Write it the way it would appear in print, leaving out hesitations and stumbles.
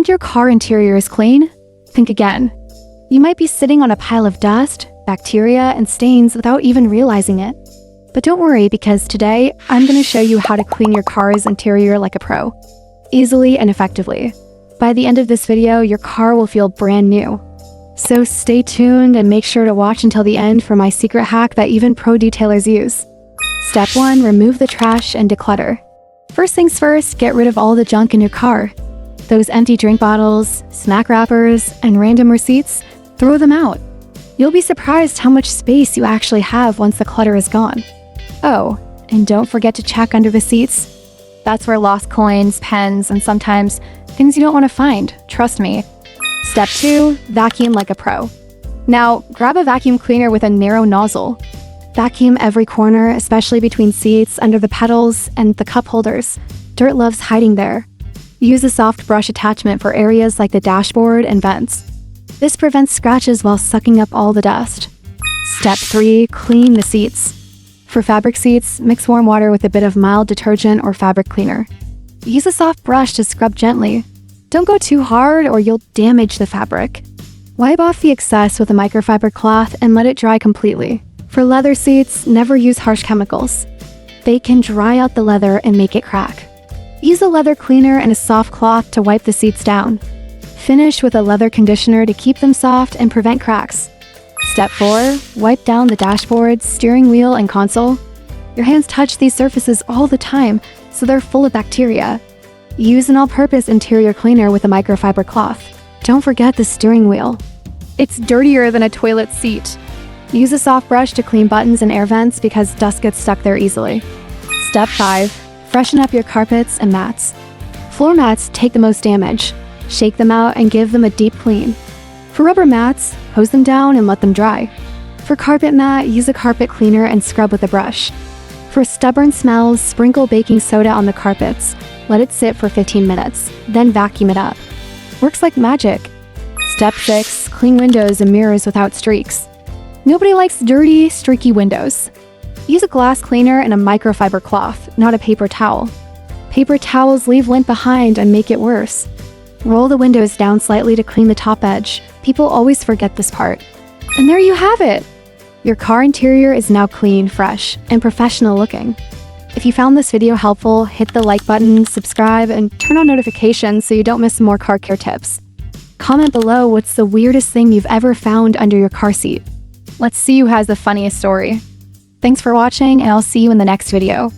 Think your car interior is clean? Think again. You might be sitting on a pile of dust, bacteria, and stains without even realizing it. But don't worry, because today, I'm going to show you how to clean your car's interior like a pro. Easily and effectively. By the end of this video, your car will feel brand new. So stay tuned and make sure to watch until the end for my secret hack that even pro detailers use. Step 1. Remove the trash and declutter. First things first, get rid of all the junk in your car. Those empty drink bottles, snack wrappers, and random receipts, throw them out. You'll be surprised how much space you actually have once the clutter is gone. Oh, and don't forget to check under the seats. That's where lost coins, pens, and sometimes things you don't want to find, trust me. Step 2. Vacuum like a pro. Now, grab a vacuum cleaner with a narrow nozzle. Vacuum every corner, especially between seats, under the pedals, and the cup holders. Dirt loves hiding there. Use a soft brush attachment for areas like the dashboard and vents. This prevents scratches while sucking up all the dust. Step 3. Clean the seats. For fabric seats, mix warm water with a bit of mild detergent or fabric cleaner. Use a soft brush to scrub gently. Don't go too hard or you'll damage the fabric. Wipe off the excess with a microfiber cloth and let it dry completely. For leather seats, never use harsh chemicals. They can dry out the leather and make it crack. Use a leather cleaner and a soft cloth to wipe the seats down. Finish with a leather conditioner to keep them soft and prevent cracks. Step 4. Wipe down the dashboard, steering wheel, and console. Your hands touch these surfaces all the time, so they're full of bacteria. Use an all-purpose interior cleaner with a microfiber cloth. Don't forget the steering wheel. It's dirtier than a toilet seat. Use a soft brush to clean buttons and air vents because dust gets stuck there easily. Step 5. Freshen up your carpets and mats. Floor mats take the most damage. Shake them out and give them a deep clean. For rubber mats, hose them down and let them dry. For carpet mat, use a carpet cleaner and scrub with a brush. For stubborn smells, sprinkle baking soda on the carpets. Let it sit for 15 minutes, then vacuum it up. Works like magic. Step 6. Clean windows and mirrors without streaks. Nobody likes dirty, streaky windows. Use a glass cleaner and a microfiber cloth, not a paper towel. Paper towels leave lint behind and make it worse. Roll the windows down slightly to clean the top edge. People always forget this part. And there you have it! Your car interior is now clean, fresh, and professional looking. If you found this video helpful, hit the like button, subscribe, and turn on notifications so you don't miss more car care tips. Comment below what's the weirdest thing you've ever found under your car seat. Let's see who has the funniest story. Thanks for watching, and I'll see you in the next video.